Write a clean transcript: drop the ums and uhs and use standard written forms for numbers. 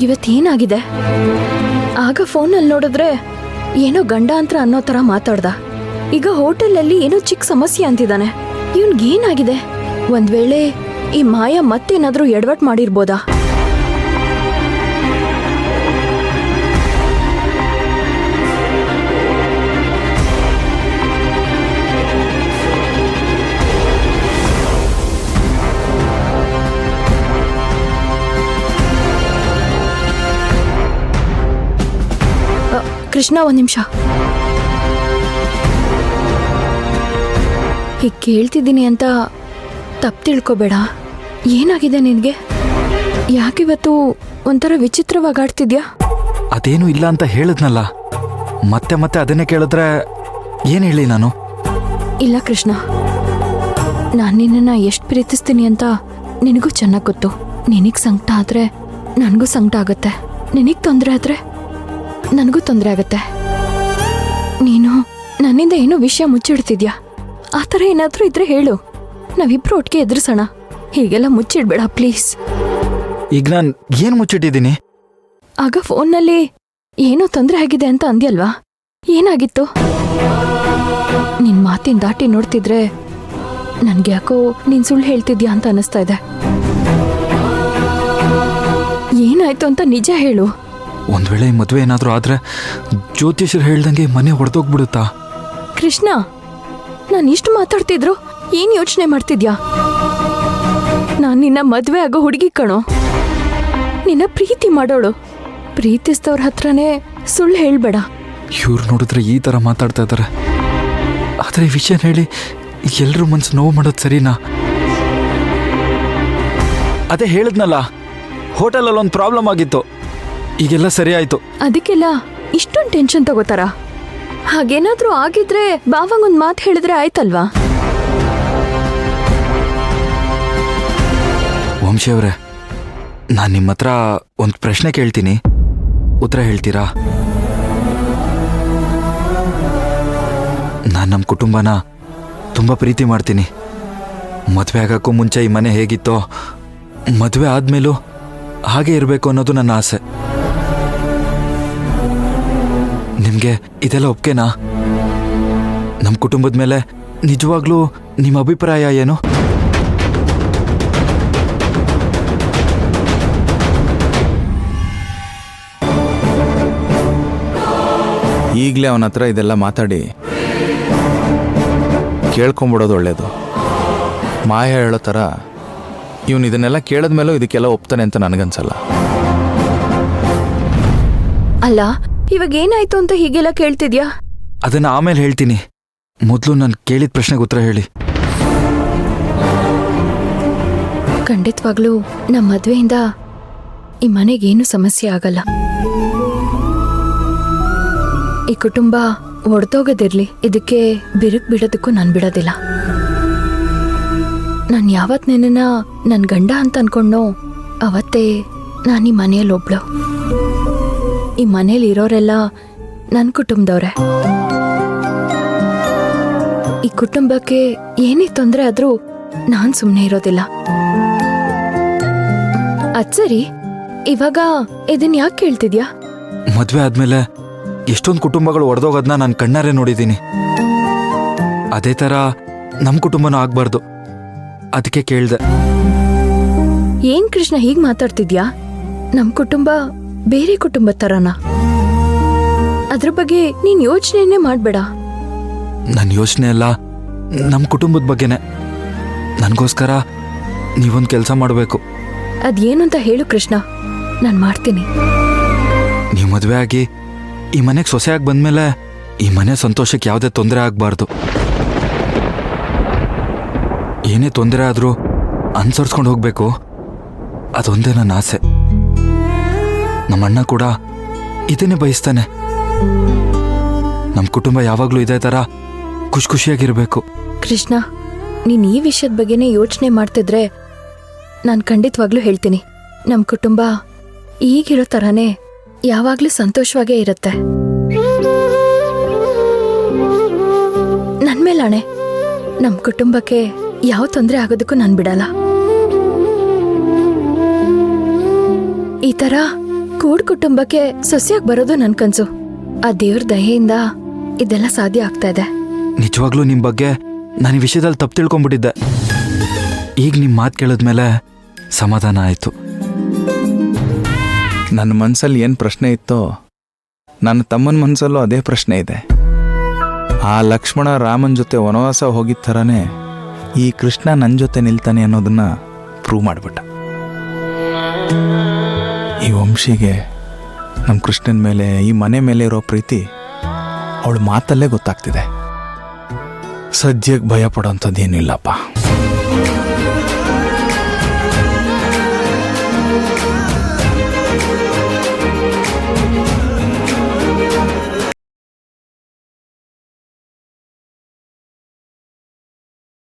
ಇವತ್ತೇನಾಗಿದೆ? ಆಗ ಫೋನಲ್ಲಿ ನೋಡಿದ್ರೆ ಏನೋ ಗಂಡಾಂತರ ಅನ್ನೋ ಥರ ಮಾತಾಡ್ದ. ಈಗ ಹೋಟೆಲಲ್ಲಿ ಏನೋ ಚಿಕ್ಕ ಸಮಸ್ಯೆ ಅಂತಿದ್ದಾನೆ. ಇವನ್ಗೇನಾಗಿದೆ? ಒಂದ್ ವೇಳೆ ಈ ಮಾಯಾ ಮತ್ತೇನಾದ್ರೂ ಎಡವಟ್ ಮಾಡಿರ್ಬೋದಾ? ಕೃಷ್ಣ, ಒಂದ್ ನಿಮಿಷ. ಹೀಗೆ ಕೇಳ್ತಿದ್ದೀನಿ ಅಂತ ತಪ್ಪು ತಿಳ್ಕೊಬೇಡ. ಏನಾಗಿದೆ ನಿನಗೆ? ಯಾಕಿವತ್ತು ಒಂಥರ ವಿಚಿತ್ರವಾಗಿ ಆಡ್ತಿದ್ಯಾ? ಅದೇನು ಇಲ್ಲ ಅಂತ ಹೇಳಿದ್ನಲ್ಲ, ಮತ್ತೆ ಮತ್ತೆ ಅದನ್ನೇ ಕೇಳಿದ್ರೆ ಏನು ಹೇಳಿ ನಾನು? ಇಲ್ಲ ಕೃಷ್ಣ, ನಾನು ನಿನ್ನನ್ನು ಎಷ್ಟು ಪ್ರೀತಿಸ್ತೀನಿ ಅಂತ ನಿನಗೂ ಚೆನ್ನಾಗಿ ಗೊತ್ತು. ನಿನಗೆ ಸಂಕಟ ಆದರೆ ನನಗೂ ಸಂಕಟ ಆಗುತ್ತೆ, ನಿನಗೆ ತೊಂದರೆ ಆದರೆ ನನಗೂ ತೊಂದರೆ ಆಗುತ್ತೆ. ನೀನು ನನ್ನಿಂದ ಏನೋ ವಿಷಯ ಮುಚ್ಚಿಡ್ತಿದ್ಯಾ? ಆ ಥರ ಏನಾದರೂ ಇದ್ರೆ ಹೇಳು, ನಾವಿಬ್ರು ಒಟ್ಟಿಗೆ ಎದುರಿಸೋಣ. ಹೀಗೆಲ್ಲ ಮುಚ್ಚಿಡ್ಬೇಡ ಪ್ಲೀಸ್. ಈಗ ನಾನು ಏನು ಮುಚ್ಚಿಟ್ಟಿದ್ದೀನಿ? ಆಗ ಫೋನ್ನಲ್ಲಿ ಏನೋ ತೊಂದರೆ ಆಗಿದೆ ಅಂತ ಅಂದ್ಯಲ್ವಾ? ಏನಾಗಿತ್ತು? ನಿನ್ನ ಮಾತಿನ ದಾಟಿ ನೋಡ್ತಿದ್ರೆ ನನ್ಗೆ ಯಾಕೋ ನೀನ್ ಸುಳ್ಳು ಹೇಳ್ತಿದ್ಯಾ ಅಂತ ಅನಿಸ್ತಾ ಇದೆ. ಏನಾಯ್ತು ಅಂತ ನಿಜ ಹೇಳು. ಒಂದ್ ವೇಳೆ ಮದುವೆ ಏನಾದರೂ ಆದ್ರೆ ಜ್ಯೋತಿಷರು ಹೇಳ್ದಂಗೆ ಮನೆ ಹೊಡೆದೋಗ್ಬಿಡುತ್ತಾ? ಕೃಷ್ಣ, ನಾನು ಇಷ್ಟು ಮಾತಾಡ್ತಿದ್ರು ಏನ್ ಯೋಚನೆ ಮಾಡ್ತಿದ್ಯಾ? ನಾನು ನಿನ್ನ ಮದ್ವೆ ಆಗೋ ಹುಡುಗಿ ಕಣೋ, ನಿನ್ನ ಪ್ರೀತಿ ಮಾಡೋಳು. ಪ್ರೀತಿಸಿದವ್ರ ಹತ್ರನೇ ಸುಳ್ಳು ಹೇಳ್ಬೇಡ. ಇವ್ರು ನೋಡಿದ್ರೆ ಈ ಥರ ಮಾತಾಡ್ತಾ ಇದ್ದಾರೆ, ಆದರೆ ಈ ವಿಷಯ ಹೇಳಿ ಎಲ್ಲರೂ ಮನ್ಸು ನೋವು ಮಾಡೋದು ಸರಿನಾ? ಅದೇ ಹೇಳಿದ್ನಲ್ಲ, ಹೋಟೆಲಲ್ಲಿ ಒಂದು ಪ್ರಾಬ್ಲಮ್ ಆಗಿತ್ತು, ಈಗೆಲ್ಲ ಸರಿ ಆಯ್ತು. ಅದಕ್ಕೆಲ್ಲ ಇಷ್ಟೊಂದು ಟೆನ್ಷನ್ ತಗೋತಾರ? ಹಾಗೇನಾದ್ರೂ ಆಗಿದ್ರೆ ಬಾವಂಗೊಂದು ಮಾತು ಹೇಳಿದ್ರೆ ಆಯ್ತಲ್ವಾ? ವಂಶಿ ಅವರೇ, ನಾನು ನಿಮ್ಮ ಹತ್ರ ಒಂದು ಪ್ರಶ್ನೆ ಕೇಳ್ತೀನಿ, ಉತ್ತರ ಹೇಳ್ತೀರಾ? ನಾನು ನಮ್ಮ ಕುಟುಂಬನ ತುಂಬ ಪ್ರೀತಿ ಮಾಡ್ತೀನಿ. ಮದುವೆ ಆಗೋಕ್ಕೂ ಮುಂಚೆ ಈ ಮನೆ ಹೇಗಿತ್ತೋ ಮದುವೆ ಆದಮೇಲೂ ಹಾಗೆ ಇರಬೇಕು ಅನ್ನೋದು ನನ್ನ ಆಸೆ. ನಿಮಗೆ ಇದೆಲ್ಲ ಒಪ್ಕೆನಾ? ನಮ್ಮ ಕುಟುಂಬದ ಮೇಲೆ ನಿಜವಾಗ್ಲೂ ನಿಮ್ಮ ಅಭಿಪ್ರಾಯ ಏನು? ಈಗಲೇ ಅವನ ಹತ್ರ ಇದೆಲ್ಲ ಮಾತಾಡಿ ಕೇಳ್ಕೊಂಬಿಡೋದು ಒಳ್ಳೇದು. ಮಾಯ ಹೇಳೋ ಥರ ಇವನು ಇದನ್ನೆಲ್ಲ ಕೇಳಿದ್ಮೇಲೂ ಇದಕ್ಕೆಲ್ಲ ಒಪ್ತಾನೆ ಅಂತ ನನಗನ್ಸಲ್ಲ. ಅಲ್ಲ, ಇವಾಗ ಏನಾಯ್ತು ಅಂತ ಹೀಗೆಲ್ಲ ಕೇಳ್ತಿದ್ಯಾ? ಅದನ್ನ ಆಮೇಲೆ ಹೇಳ್ತೀನಿ, ಮೊದಲು ನಾನು ಕೇಳಿದ ಪ್ರಶ್ನೆಗೆ ಉತ್ತರ ಹೇಳಿ. ಖಂಡಿತವಾಗ್ಲೂ ನಮ್ಮ ಮದ್ವೆಯಿಂದ ಈ ಮನೆಗೇನು ಸಮಸ್ಯೆ ಆಗಲ್ಲ. ಈ ಕುಟುಂಬ ಒಡ್ದೋಗದಿರ್ಲಿ, ಇದಕ್ಕೆ ಬಿರುಕು ಬಿಡೋದಕ್ಕೂ ನಾನು ಬಿಡೋದಿಲ್ಲ. ನಾನು ಯಾವತ್ ನಿನ್ನ ನನ್ನ ಗಂಡ ಅಂತ ಅನ್ಕೊಂಡೋ ಅವತ್ತೇ ನಾನು ಈ ಮನೆಯಲ್ಲಿ ಒಬ್ಳು. ಈ ಮನೇಲಿ ಇರೋರೆಲ್ಲ ನನ್ನ ಕುಟುಂಬದವ್ರೆ. ಈ ಕುಟುಂಬಕ್ಕೆ ಏನೇ ತೊಂದರೆ ಆದ್ರೂ ನಾನ್ ಸುಮ್ಮನೆ ಇರೋದಿಲ್ಲ. ಅದ್ ಸರಿ, ಇವಾಗ ಇದನ್ ಯಾಕೆ ಕೇಳ್ತಿದ್ಯಾ? ಮದುವೆ ಆದ್ಮೇಲೆ ಎಷ್ಟೊಂದು ಕುಟುಂಬಗಳು ಒಡೆದೋಗೋದನ್ನ ನಾನು ಕಣ್ಣಾರೆ ನೋಡಿದ್ದೀನಿ. ಅದೇ ಥರ ನಮ್ಮ ಕುಟುಂಬನೂ ಆಗ್ಬಾರ್ದು, ಅದಕ್ಕೆ ಕೇಳ್ದೆ. ಏನ್ ಕೃಷ್ಣ ಹೀಗ್ ಮಾತಾಡ್ತಿದ್ಯಾ? ನಮ್ ಕುಟುಂಬ ಬೇರೆ ಕುಟುಂಬದ ತರನಾ? ಅದ್ರ ಬಗ್ಗೆ ನೀನ್ ಯೋಚನೆನೇ ಮಾಡ್ಬೇಡ. ನನ್ನ ಯೋಚನೆ ಎಲ್ಲ ನಮ್ಮ ಕುಟುಂಬದ ಬಗ್ಗೆನೆ. ನನಗೋಸ್ಕರ ನೀವೊಂದು ಕೆಲಸ ಮಾಡಬೇಕು. ಅದೇನು ಅಂತ ಹೇಳು ಕೃಷ್ಣ, ನಾನು ಮಾಡ್ತೀನಿ. ನೀವು ಮದುವೆ ಆಗಿ ಈ ಮನೆಗೆ ಸೊಸೆಯಾಗಿ ಬಂದ್ಮೇಲೆ ಈ ಮನೆ ಸಂತೋಷಕ್ಕೆ ಯಾವುದೇ ತೊಂದರೆ ಆಗಬಾರ್ದು. ಏನೇ ತೊಂದರೆ ಆದರೂ ಅನುಸರಿಸ್ಕೊಂಡು ಹೋಗಬೇಕು, ಅದೊಂದೇ ನನ್ನ ಆಸೆ. ನಮ್ಮ ಅಣ್ಣ ಕೂಡ ಇದನ್ನೇ ಬಯಸ್ತಾನೆ. ನಮ್ಮ ಕುಟುಂಬ ಯಾವಾಗಲೂ ಇದೇ ಥರ ಖುಷಿ ಖುಷಿಯಾಗಿರಬೇಕು. ಕೃಷ್ಣ, ನೀನ್ ಈ ವಿಷಯದ ಬಗ್ಗೆನೇ ಯೋಚನೆ ಮಾಡ್ತಿದ್ರೆ ನಾನು ಖಂಡಿತವಾಗ್ಲೂ ಹೇಳ್ತೀನಿ, ನಮ್ಮ ಕುಟುಂಬ ಈಗಿರೋ ಥರನೇ ಯಾವಾಗ್ಲೂ ಸಂತೋಷವಾಗೇ ಇರುತ್ತೆ. ನನ್ ಮೇಲಾಣೆ, ನಮ್ಮ ಕುಟುಂಬಕ್ಕೆ ಯಾವ ತೊಂದರೆ ಆಗೋದಕ್ಕೂ ನಾನು ಬಿಡಲ್ಲ. ಈ ತರ ಕೂಡ್ ಕುಟುಂಬಕ್ಕೆ ಸೊಸೆಯಾಗಿ ಬರೋದು ನನ್ ಕನ್ಸು. ಆ ದೇವ್ರ ದಯೆಯಿಂದ ಇದೆಲ್ಲ ಸಾಧ್ಯ ಆಗ್ತಾ ಇದೆ. ನಿಜವಾಗ್ಲೂ ನಿಮ್ಮ ಬಗ್ಗೆ ನಾನು ಈ ವಿಷಯದಲ್ಲಿ ತಪ್ಪು ತಿಳ್ಕೊಂಬಿಟ್ಟಿದ್ದೆ. ಈಗ ನಿಮ್ಮ ಮಾತು ಕೇಳಿದ್ಮೇಲೆ ಸಮಾಧಾನ ಆಯಿತು. ನನ್ನ ಮನಸ್ಸಲ್ಲಿ ಏನು ಪ್ರಶ್ನೆ ಇತ್ತೋ ನನ್ನ ತಮ್ಮನ ಮನಸ್ಸಲ್ಲೂ ಅದೇ ಪ್ರಶ್ನೆ ಇದೆ. ಆ ಲಕ್ಷ್ಮಣ ರಾಮನ ಜೊತೆ ವನವಾಸ ಹೋಗಿದ್ದ ಥರನೇ ಈ ಕೃಷ್ಣ ನನ್ನ ಜೊತೆ ನಿಲ್ತಾನೆ ಅನ್ನೋದನ್ನ ಪ್ರೂವ್ ಮಾಡಿಬಿಟ್ಟ. ಈ ವಂಶಿಗೆ ನಮ್ಮ ಕೃಷ್ಣನ ಮೇಲೆ, ಈ ಮನೆ ಮೇಲೆ ಇರೋ ಪ್ರೀತಿ ಅವಳ ಮಾತಲ್ಲೇ ಗೊತ್ತಾಗ್ತಿದೆ. ಸದ್ಯಕ್ಕೆ ಭಯ ಪಡೋಂಥದ್ದೇನಿಲ್ಲಪ್ಪ.